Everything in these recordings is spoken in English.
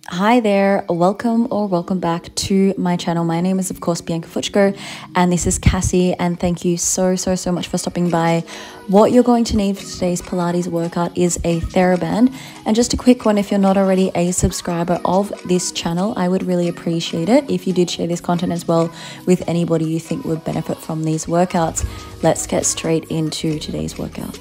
Hi there, welcome or welcome back to my channel. My name is of course Bianka and this is Cassie, and thank you so much for stopping by. What you're going to need for today's Pilates workout is a TheraBand, and just a quick one, if you're not already a subscriber of this channel, I would really appreciate it if you did share this content as well with anybody you think would benefit from these workouts. Let's get straight into today's workout.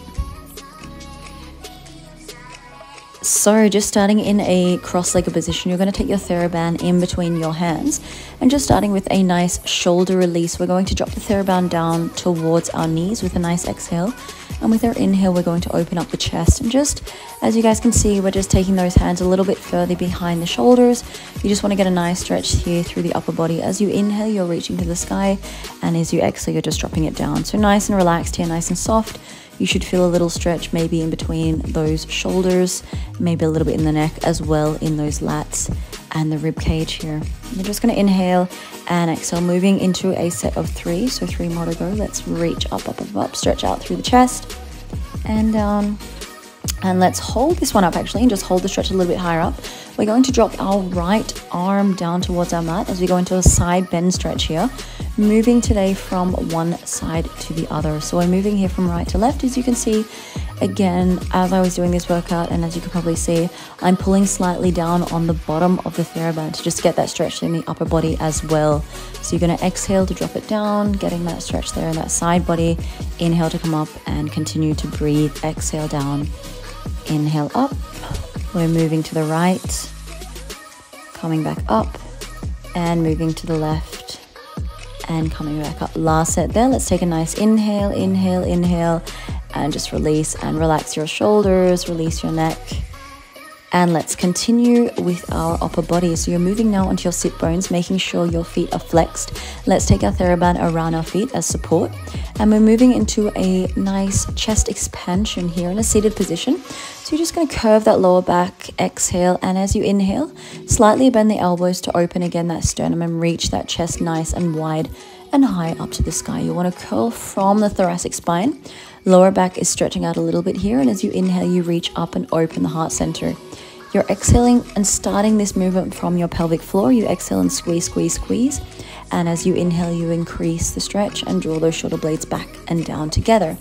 So just starting in a cross-legged position, you're going to take your TheraBand in between your hands, and just starting with a nice shoulder release, we're going to drop the TheraBand down towards our knees with a nice exhale, and with our inhale we're going to open up the chest, and just as you guys can see, we're just taking those hands a little bit further behind the shoulders. You just want to get a nice stretch here through the upper body. As you inhale, you're reaching to the sky, and as you exhale, you're just dropping it down. So nice and relaxed here, nice and soft. You should feel a little stretch maybe in between those shoulders, maybe a little bit in the neck as well, in those lats and the rib cage here. You're just going to inhale and exhale, moving into a set of 3, so 3 more to go. Let's reach up, stretch out through the chest and down. And let's hold this one up actually, and just hold the stretch a little bit higher up. We're going to drop our right arm down towards our mat as we go into a side bend stretch here, moving today from one side to the other. So we're moving here from right to left, as you can see. Again, as I was doing this workout, and as you can probably see, I'm pulling slightly down on the bottom of the TheraBand to just get that stretch in the upper body as well. So you're going to exhale to drop it down, getting that stretch there in that side body. Inhale to come up and continue to breathe. Exhale down. Inhale up. We're moving to the right, coming back up, and moving to the left, and coming back up. Last set there. Let's take a nice inhale, inhale, inhale, and just release and relax your shoulders, release your neck. And let's continue with our upper body. So you're moving now onto your sit bones, making sure your feet are flexed. Let's take our TheraBand around our feet as support. And we're moving into a nice chest expansion here in a seated position. So you're just going to curve that lower back, exhale, and as you inhale, slightly bend the elbows to open again that sternum and reach that chest nice and wide and high up to the sky. You want to curl from the thoracic spine. Lower back is stretching out a little bit here, and as you inhale, you reach up and open the heart center. You're exhaling and starting this movement from your pelvic floor. You exhale and squeeze, squeeze, squeeze. And as you inhale, you increase the stretch and draw those shoulder blades back and down together.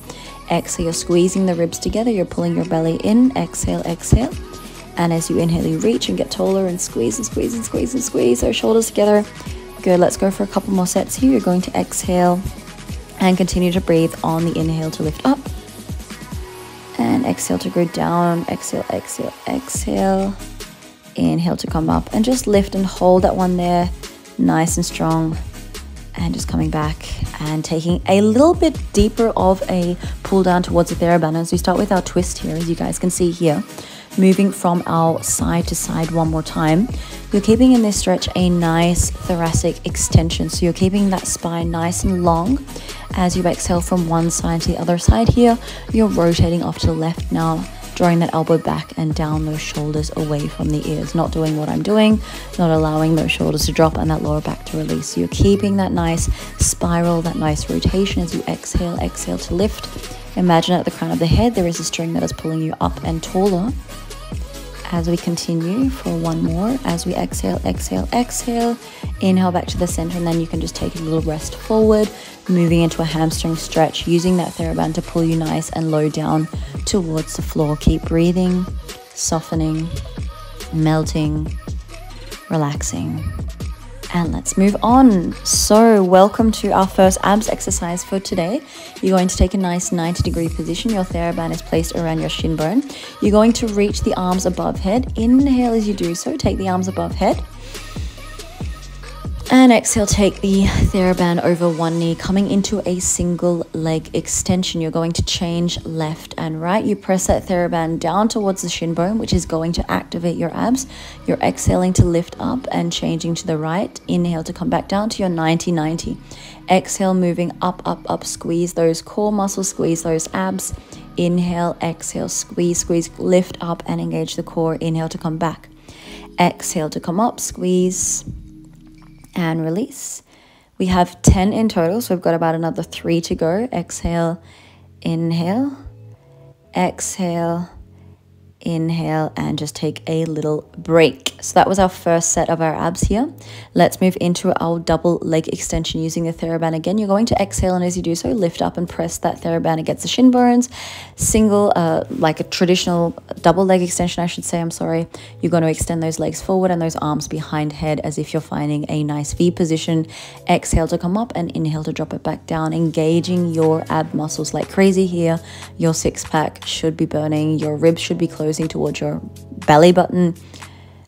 Exhale, you're squeezing the ribs together. You're pulling your belly in. Exhale, exhale. And as you inhale, you reach and get taller and squeeze and squeeze and squeeze and squeeze those shoulders together. Good, let's go for a couple more sets here. You're going to exhale and continue to breathe on the inhale to lift up. And exhale to go down. Exhale, exhale, exhale. Inhale to come up, and just lift and hold that one there, nice and strong. And just coming back and taking a little bit deeper of a pull down towards the TheraBand as we start with our twist here, as you guys can see here. Moving from our side to side one more time. You're keeping in this stretch a nice thoracic extension. So you're keeping that spine nice and long. As you exhale from one side to the other side here, you're rotating off to the left now, drawing that elbow back and down those shoulders away from the ears. Not doing what I'm doing, not allowing those shoulders to drop and that lower back to release. So you're keeping that nice spiral, that nice rotation as you exhale, exhale to lift. Imagine at the crown of the head, there is a string that is pulling you up and taller. As we continue for one more, as we exhale, exhale, exhale, inhale back to the center, and then you can just take a little rest forward, moving into a hamstring stretch, using that TheraBand to pull you nice and low down towards the floor. Keep breathing, softening, melting, relaxing. And let's move on. So welcome to our first abs exercise for today. You're going to take a nice 90-degree position. Your TheraBand is placed around your shin bone. You're going to reach the arms above head. Inhale as you do so. Take the arms above head. And exhale, take the TheraBand over one knee, coming into a single leg extension. You're going to change left and right. You press that TheraBand down towards the shin bone, which is going to activate your abs. You're exhaling to lift up and changing to the right. Inhale to come back down to your 90-90. Exhale, moving up, up, up. Squeeze those core muscles, squeeze those abs. Inhale, exhale, squeeze, squeeze, lift up and engage the core. Inhale to come back. Exhale to come up, squeeze and release. We have 10 in total, so we've got about another 3 to go. Exhale, inhale, exhale, Inhale and just take a little break. So that was our first set of our abs here. Let's move into our double leg extension using the TheraBand again. You're going to exhale, and as you do so, lift up and press that TheraBand against the shin bones. Single, like a traditional double leg extension, I should say, I'm sorry. You're going to extend those legs forward and those arms behind head as if you're finding a nice V position. Exhale to come up and inhale to drop it back down, engaging your ab muscles like crazy here. Your six pack should be burning, your ribs should be closing towards your belly button,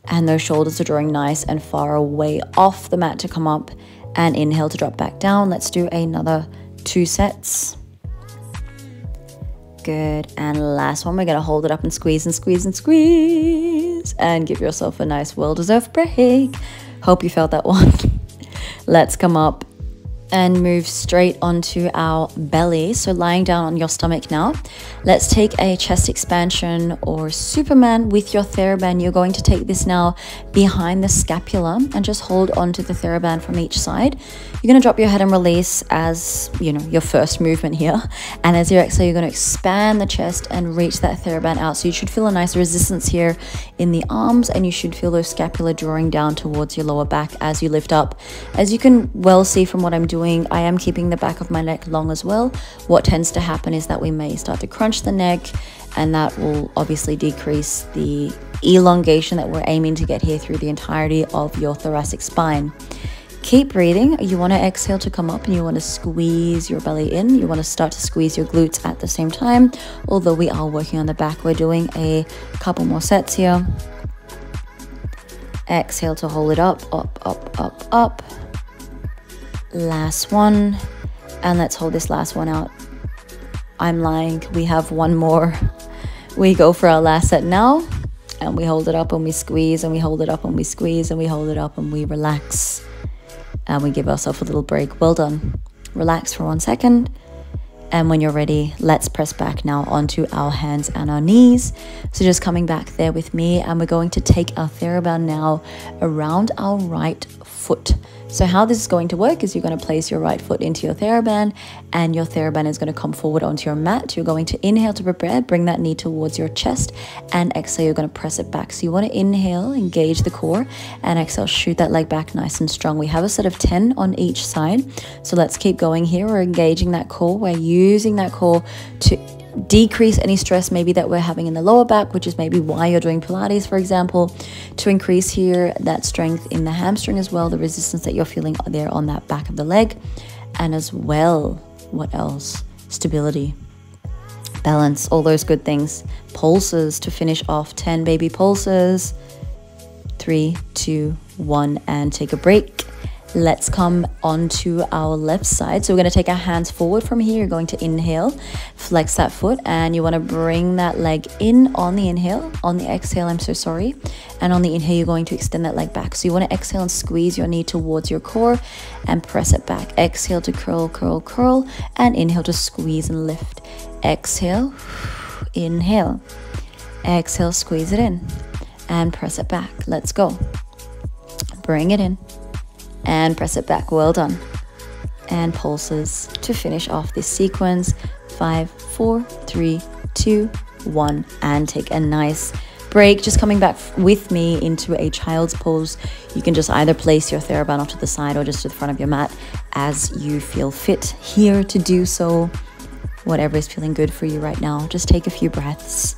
and those shoulders are drawing nice and far away off the mat to come up, and inhale to drop back down. Let's do another 2 sets. Good. And last one, we're going to hold it up and squeeze and squeeze and squeeze, and give yourself a nice well-deserved break. Hope you felt that one. Let's come up and move straight onto our belly. So lying down on your stomach now. Let's take a chest expansion or Superman with your TheraBand. You're going to take this now behind the scapula and just hold onto the TheraBand from each side. You're going to drop your head and release as, you know, your first movement here. And as you exhale, you're going to expand the chest and reach that TheraBand out. So you should feel a nice resistance here in the arms, and you should feel those scapula drawing down towards your lower back as you lift up. As you can well see from what I'm doing, I am keeping the back of my neck long as well. What tends to happen is that we may start to crunch the neck, and that will obviously decrease the elongation that we're aiming to get here through the entirety of your thoracic spine. Keep breathing. You want to exhale to come up, and you want to squeeze your belly in. You want to start to squeeze your glutes at the same time. Although we are working on the back, we're doing a couple more sets here. Exhale to hold it up, up, up, up, up. Last one, and let's hold this last one out. I'm lying, we have one more. We go for our last set now, and we hold it up and we squeeze, and we hold it up and we squeeze, and we hold it up and we relax, and we give ourselves a little break. Well done. Relax for 1 second, and when you're ready, let's press back now onto our hands and our knees. So just coming back there with me, and we're going to take our TheraBand now around our right foot. So how this is going to work is you're going to place your right foot into your TheraBand, and your TheraBand is going to come forward onto your mat. You're going to inhale to prepare, bring that knee towards your chest, and exhale, you're going to press it back. So you want to inhale, engage the core, and exhale, shoot that leg back nice and strong. We have a set of 10 on each side. So let's keep going here. We're engaging that core. We're using that core to decrease any stress maybe that we're having in the lower back, which is maybe why you're doing Pilates, for example, to increase here that strength in the hamstring as well, the resistance that you're feeling there on that back of the leg, and as well, what else? Stability, balance, all those good things. Pulses to finish off. 10 baby pulses. 3, 2, 1, and take a break. Let's come onto our left side. So we're going to take our hands forward from here. You're going to inhale, flex that foot, and you want to bring that leg in on the inhale. On the exhale, I'm so sorry. And on the inhale, you're going to extend that leg back. So you want to exhale and squeeze your knee towards your core and press it back. Exhale to curl, curl, curl, and inhale to squeeze and lift. Exhale, inhale, exhale, squeeze it in and press it back. Let's go. Bring it in and press it back. Well done. And pulses to finish off this sequence. 5, 4, 3, 2, 1, and take a nice break. Just coming back with me into a child's pose. You can just either place your TheraBand off to the side or just to the front of your mat as you feel fit here to do so. Whatever is feeling good for you right now. Just take a few breaths.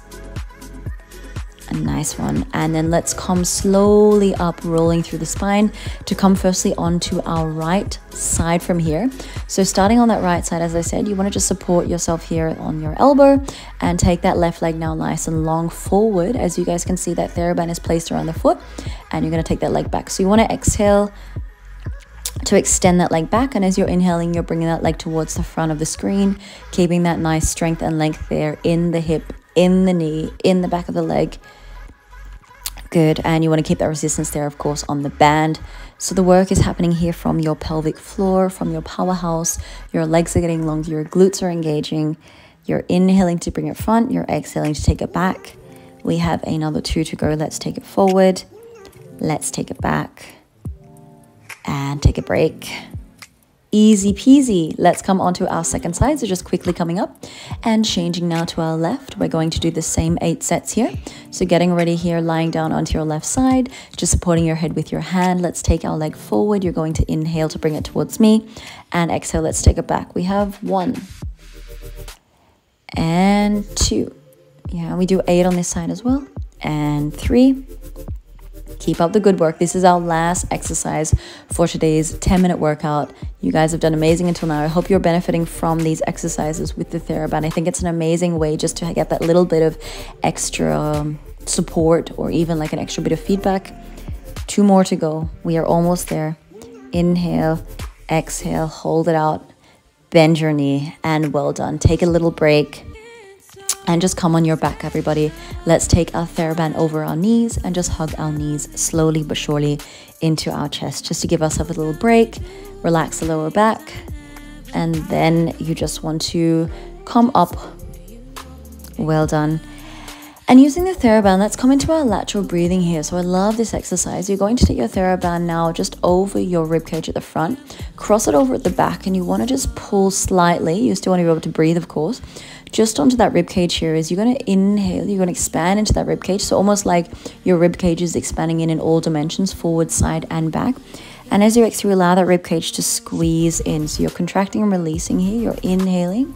A nice one. And then let's come slowly up, rolling through the spine to come firstly onto our right side from here. So starting on that right side, as I said, you want to just support yourself here on your elbow and take that left leg now nice and long forward. As you guys can see, that TheraBand is placed around the foot, and you're going to take that leg back. So you want to exhale to extend that leg back, and as you're inhaling, you're bringing that leg towards the front of the screen, keeping that nice strength and length there in the hip, in the knee, in the back of the leg. Good. And you want to keep that resistance there, of course, on the band. So the work is happening here from your pelvic floor, from your powerhouse. Your legs are getting longer, your glutes are engaging. You're inhaling to bring it front, you're exhaling to take it back. We have another 2 to go. Let's take it forward. Let's take it back and take a break. Easy peasy. Let's come onto our second side. So just quickly coming up and changing now to our left. We're going to do the same 8 sets here. So getting ready here, lying down onto your left side, just supporting your head with your hand. Let's take our leg forward. You're going to inhale to bring it towards me, and exhale, let's take it back. We have 1 and 2. Yeah, we do 8 on this side as well. And 3. Keep up the good work. This is our last exercise for today's 10-minute workout. You guys have done amazing until now. I hope you're benefiting from these exercises with the TheraBand. I think it's an amazing way just to get that little bit of extra support, or even like an extra bit of feedback. 2 more to go. We are almost there. Inhale, exhale, hold it out, bend your knee, and well done. Take a little break and just come on your back, everybody. Let's take our TheraBand over our knees and just hug our knees slowly but surely into our chest, just to give ourselves a little break. Relax the lower back, and then you just want to come up. Well done. And using the TheraBand, let's come into our lateral breathing here. So I love this exercise. You're going to take your TheraBand now just over your ribcage at the front, cross it over at the back, and you want to just pull slightly. You still want to be able to breathe, of course, just onto that ribcage here. Is you're going to inhale, you're going to expand into that ribcage. So almost like your ribcage is expanding in all dimensions, forward, side, and back. And as you exhale, allow that ribcage to squeeze in. So you're contracting and releasing here. You're inhaling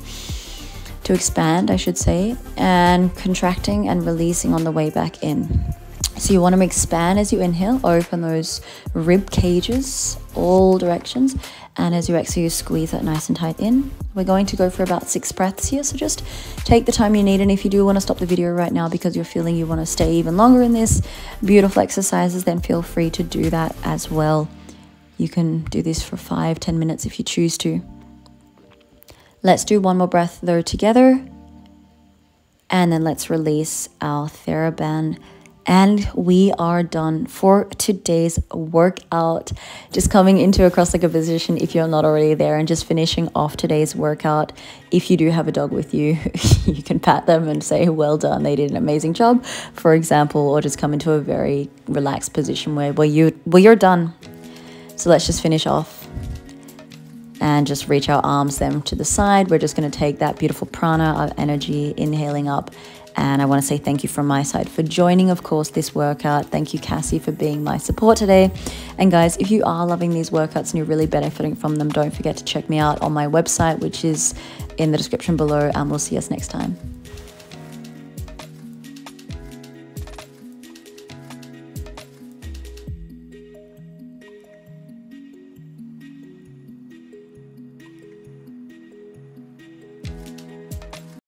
to expand, I should say, and contracting and releasing on the way back in. So you want to expand as you inhale, open those rib cages all directions, and as you exhale, you squeeze that nice and tight in. We're going to go for about 6 breaths here, so just take the time you need. And if you do want to stop the video right now because you're feeling you want to stay even longer in this beautiful exercises, then feel free to do that as well. You can do this for 5-10 minutes if you choose to. Let's do 1 more breath though together, and then let's release our TheraBand, and we are done for today's workout. Just coming into a cross-legged position if you're not already there, and just finishing off today's workout. If you do have a dog with you, you can pat them and say, well done, they did an amazing job, for example, or just come into a very relaxed position where you're done. So let's just finish off. And just reach our arms then to the side. We're just going to take that beautiful prana of energy, inhaling up. And I want to say thank you from my side for joining, of course, this workout. Thank you, Cassie, for being my support today. And guys, if you are loving these workouts and you're really benefiting from them, don't forget to check me out on my website, which is in the description below. And we'll see us next time.